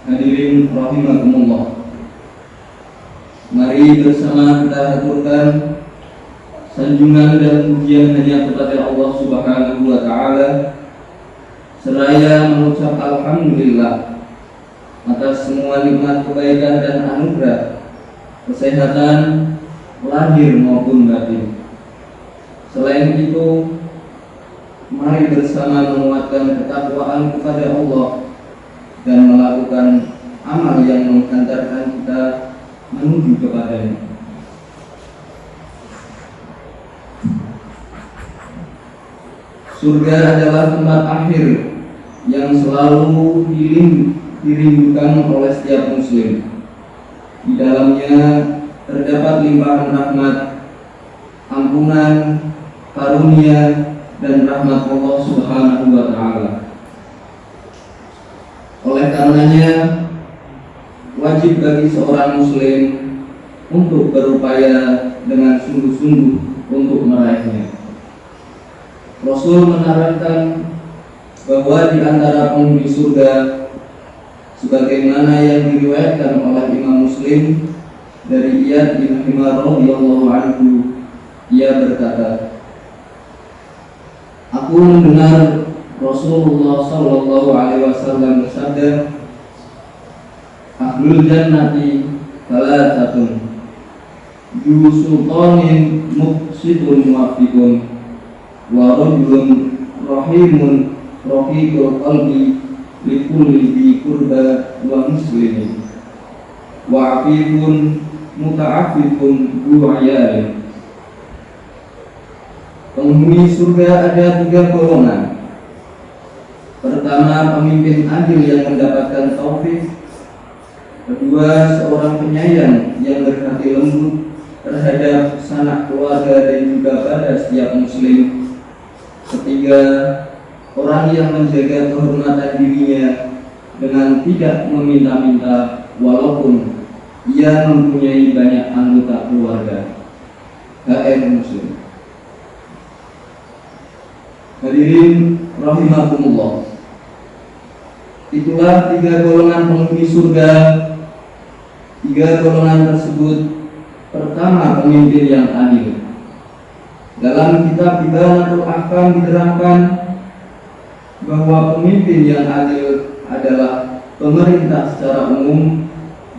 Hadirin rahimakumullah. Mari bersama kita haturkan sanjungan dan pujian hanya kepada Allah Subhanahu wa taala, seraya mengucap alhamdulillah atas semua nikmat kebaikan dan anugerah kesehatan lahir maupun batin. Selain itu, mari bersama menguatkan ketakwaan kepada Allah dan melakukan amal yang menghantarkan kita menuju kepadanya. Surga adalah tempat akhir yang selalu dirindukan oleh setiap muslim. Di dalamnya terdapat limpahan rahmat, ampunan, karunia, dan rahmat Allah Subhanahu wa Ta'ala. Oleh karenanya, wajib bagi seorang Muslim untuk berupaya dengan sungguh-sungguh untuk meraihnya. Rasul menerangkan bahwa di antara penghuni surga, sebagaimana yang diriwayatkan oleh Imam Muslim dari Iyad bin Himar radhiyallahu anhu, ia berkata, "Aku mendengar Rasulullah sallallahu alaihi wasallam bersabda, Ahlul jannati thalathatun, Dzu sultanin muqsitun muwaffiqun, wa rajulun rahimun rahiqul qalbi likulli dhi qurba wa muslimin, wa afifun muta'affifun dzu ayalin." Penghuni surga ada 3 golongan. Pertama, pemimpin adil yang mendapatkan taufik. Kedua, seorang penyayang yang berhati lembut terhadap sanak keluarga dan juga pada setiap muslim. Ketiga, orang yang menjaga kehormatan dirinya dengan tidak meminta-minta walaupun ia mempunyai banyak anggota keluarga. Muslim. Hadirin rahimakumullah, itulah 3 golongan penghuni surga. 3 golongan tersebut, pertama, pemimpin yang adil. Dalam kitab Ibanatul Ahkam diterangkan bahwa pemimpin yang adil adalah pemerintah secara umum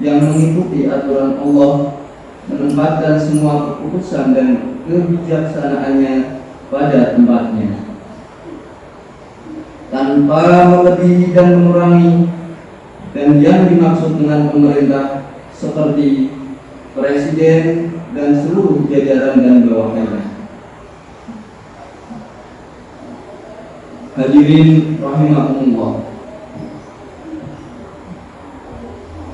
yang mengikuti aturan Allah, menempatkan semua keputusan dan kebijaksanaannya pada tempatnya, tanpa melebihi dan mengurangi. Dan yang dimaksud dengan pemerintah seperti presiden dan seluruh jajaran dan bawahannya. Hadirin rahimakumullah,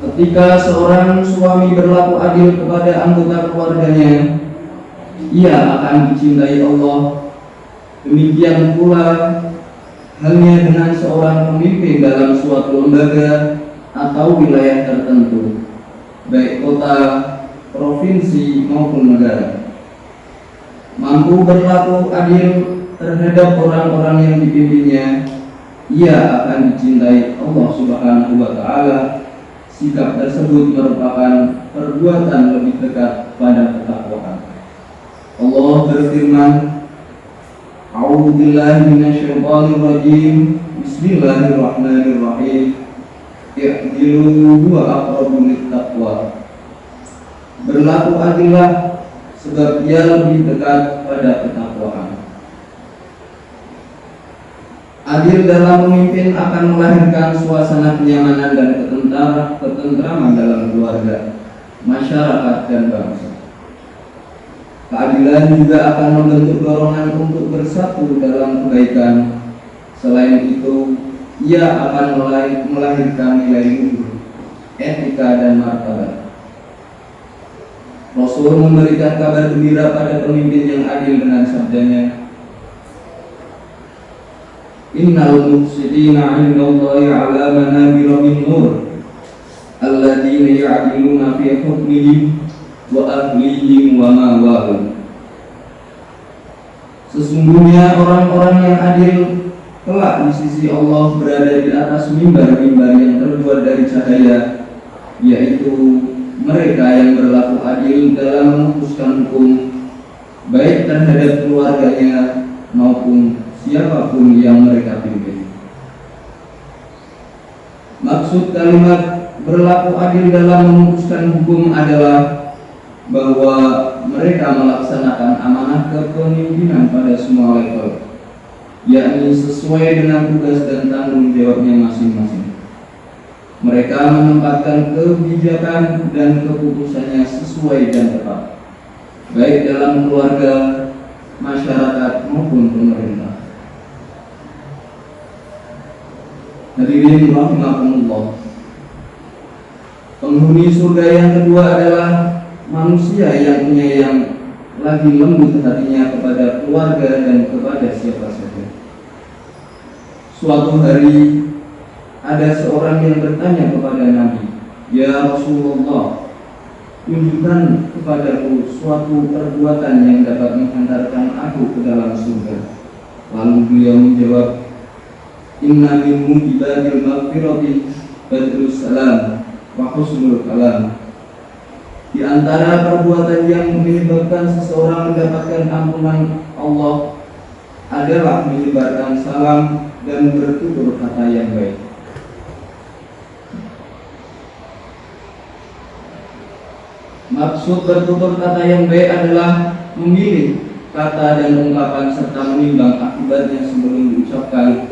ketika seorang suami berlaku adil kepada anggota keluarganya, ia akan dicintai Allah. Demikian pula halnya dengan seorang pemimpin dalam suatu lembaga atau wilayah tertentu, baik kota, provinsi maupun negara. Mampu berlaku adil terhadap orang-orang yang dipimpinnya, ia akan dicintai Allah Subhanahu wa Ta'ala. Sikap tersebut merupakan perbuatan lebih dekat pada ketakwaan. Allah berfirman, A'udzu billahi minasyaitonir rajim. Bismillahirrahmanirrahim. I'dilu huwa aqrabu littaqwa. Berlaku adillah, sebab ia lebih dekat pada ketakwaan. Adil dalam memimpin akan melahirkan suasana kenyamanan dan ketentraman dalam keluarga, masyarakat, dan bangsa. Keadilan juga akan membentuk dorongan untuk bersatu dalam kebaikan. Selain itu, ia akan melahirkan nilai luhur, etika, dan martabat. Rasul memberikan kabar gembira pada pemimpin yang adil dengan sabdanya, Innal muqsitina 'indallahi 'ala manabira min nur alladzina ya'diluna fi hukmihim wa ahlihim wa ma walu. Sesungguhnya orang-orang yang adil kelak di sisi Allah berada di atas mimbar-mimbar yang terbuat dari cahaya, yaitu mereka yang berlaku adil dalam memutuskan hukum, baik terhadap keluarganya maupun siapapun yang mereka pimpin. Maksud kalimat berlaku adil dalam memutuskan hukum adalah bahwa mereka melaksanakan amanah kepemimpinan pada semua level, yakni sesuai dengan tugas dan tanggung jawabnya masing-masing. Mereka menempatkan kebijakan dan keputusannya sesuai dan tepat, baik dalam keluarga, masyarakat maupun pemerintah. Hadirin rahimakumullah, penghuni surga yang kedua adalah manusia yang penyayang lagi lembut hatinya kepada keluarga dan kepada siapa saja. Suatu hari ada seorang yang bertanya kepada Nabi, "Ya Rasulullah, tunjukkan kepadaku suatu perbuatan yang dapat menghantarkan aku ke dalam surga." Lalu beliau menjawab, "Inna min mujibatil maghfirati badrus salam wa husnul kalam." Di antara perbuatan yang menyebabkan seseorang mendapatkan ampunan Allah adalah menyebarkan salam dan bertutur kata yang baik. Maksud bertutur kata yang baik adalah memilih kata dan ungkapan serta menimbang akibatnya sebelum diucapkan.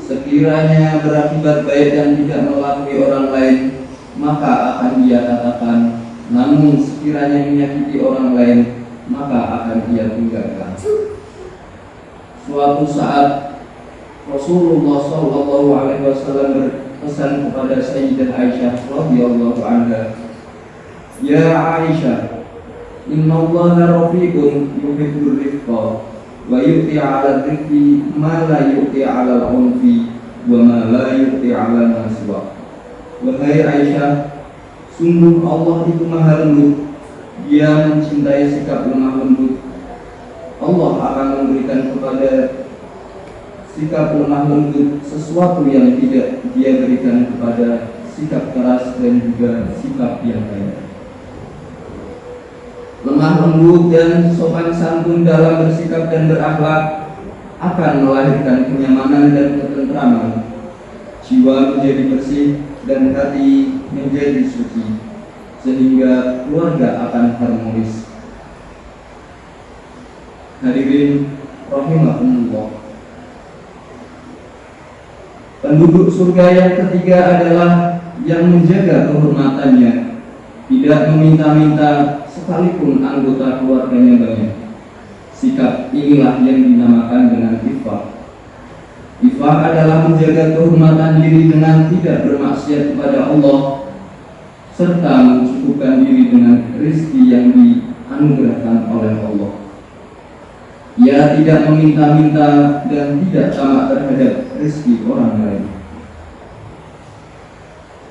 Sekiranya berakibat baik dan tidak melakui orang lain, maka akan dia katakan. Namun sekiranya menyakiti orang lain, maka akan ia tinggalkan. Suatu saat Rasulullah SAW berpesan kepada Sayyidah Aisyah radhiyallahu anha, "Ya Aisyah, inna Allaha rafiqun yuhibbur rifqa wa yu'ti 'ala rifqi ma la yu'ti 'ala al-'unfi wa ma la yu'ti 'ala al-naswa." Wahai Aisyah, sungguh Allah itu maha lembut, Dia mencintai sikap lemah lembut. Allah akan memberikan kepada sikap lemah lembut sesuatu yang tidak Dia berikan kepada sikap keras dan juga sikap yang lain. Lemah lembut dan sopan santun dalam bersikap dan berakhlak akan melahirkan kenyamanan dan ketentraman. Jiwa menjadi bersih dan hati menjadi suci, sehingga keluarga akan harmonis. Hadirin rahimahumullah, penduduk surga yang ketiga adalah yang menjaga kehormatannya, tidak meminta-minta sekalipun anggota keluarganya banyak. Sikap inilah yang dinamakan dengan ifah. Ifah adalah menjaga kehormatan diri dengan tidak bermaksiat kepada Allah, serta mencukupkan diri dengan rezeki yang dianugerahkan oleh Allah. Ia tidak meminta-minta dan tidak tamak terhadap rezeki orang lain.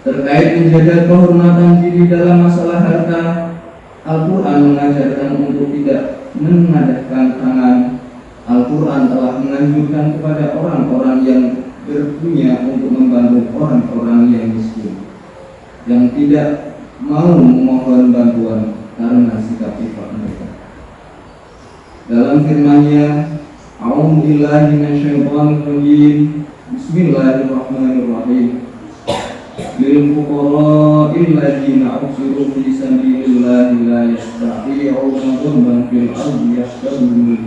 Terkait menjaga kehormatan diri dalam masalah harta, Al-Quran mengajarkan untuk tidak mengadahkan tangan. Al-Quran telah menganjurkan kepada orang-orang yang berpunya untuk membantu orang-orang yang miskin, yang tidak mau memohon bantuan karena sikap ifah mereka. Dalam firman-Nya, "A'udzu billahi minasyaitonir rajim. Bismillahirrahmanirrahim. Lil fuqara'il ladzina uhsiru fi sabilillahi la yastati'una darban fil ardi yahsabuhumul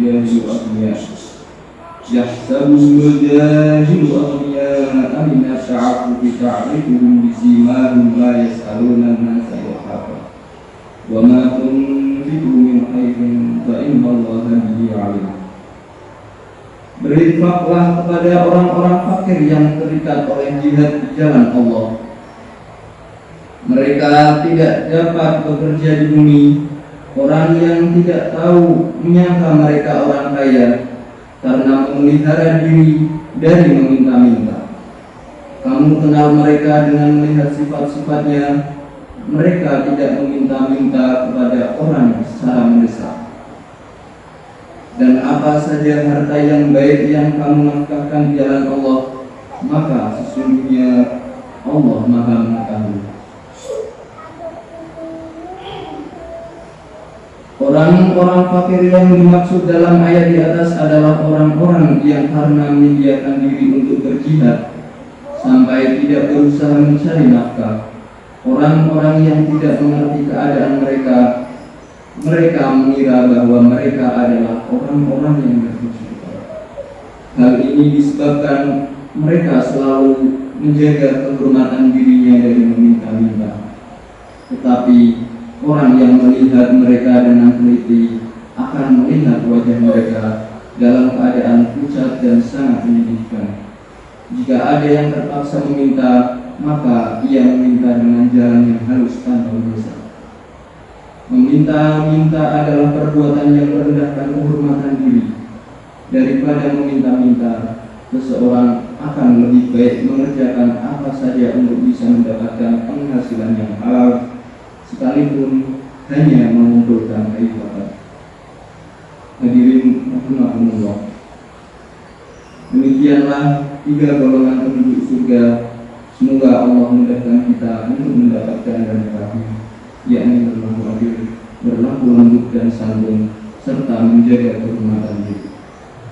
jahilu aghniya'a min at-ta'affufi ta'rifuhum bisimahum la yas'aluna an-nasa ilhafa wa ma tunfiqu min khairin fa innallaha bihi 'alim." Berinfaklah kepada orang-orang fakir yang terikat oleh jihad di jalan Allah. Mereka tidak dapat bekerja di bumi. Orang yang tidak tahu menyangka mereka orang kaya karena memelihara diri dari meminta-minta. Kamu kenal mereka dengan melihat sifat-sifatnya. Mereka tidak meminta-minta kepada orang secara mendesak. Dan apa saja harta yang baik yang kamu nafkahkan di jalan Allah, maka sesungguhnya Allah Maha mengetahui. Orang-orang fakir yang dimaksud dalam ayat di atas adalah orang-orang yang karena menyediakan diri untuk berjihad sampai tidak berusaha mencari nafkah. Orang-orang yang tidak mengerti keadaan mereka mengira bahwa mereka adalah orang-orang yang bersyukur. Hal ini disebabkan mereka selalu menjaga kehormatan dirinya dari meminta-minta. Tetapi orang yang melihat mereka dengan teliti akan melihat wajah mereka dalam keadaan pucat dan sangat menyedihkan. Jika ada yang terpaksa meminta, maka ia meminta dengan jalan yang halus tanpa mendesak. Meminta-minta adalah perbuatan yang merendahkan kehormatan diri. Daripada meminta-minta, seseorang akan lebih baik mengerjakan apa saja untuk bisa mendapatkan penghasilan yang halal, sekalipun hanya mengumpulkan kayu bakar. Hadirin rahimakumullah. Demikianlah 3 golongan penduduk surga. Semoga Allah mudahkan kita untuk mendapatkan dan meraih, yakni berlaku adil, berlaku lembut dan santun, serta menjaga kehormatan diri.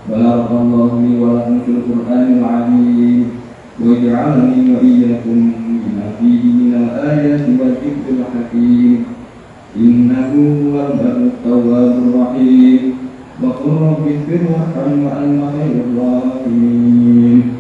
Barakallahu li wa lakum fil Qur'anil 'azim wa ja'alni wa iyyakum mimma fihi minal ayati wa dzikril hakim. Innahu huwal barrut tawwabur rahim. Wa qul rabbi ighfir warham wa anta khairur rahimin.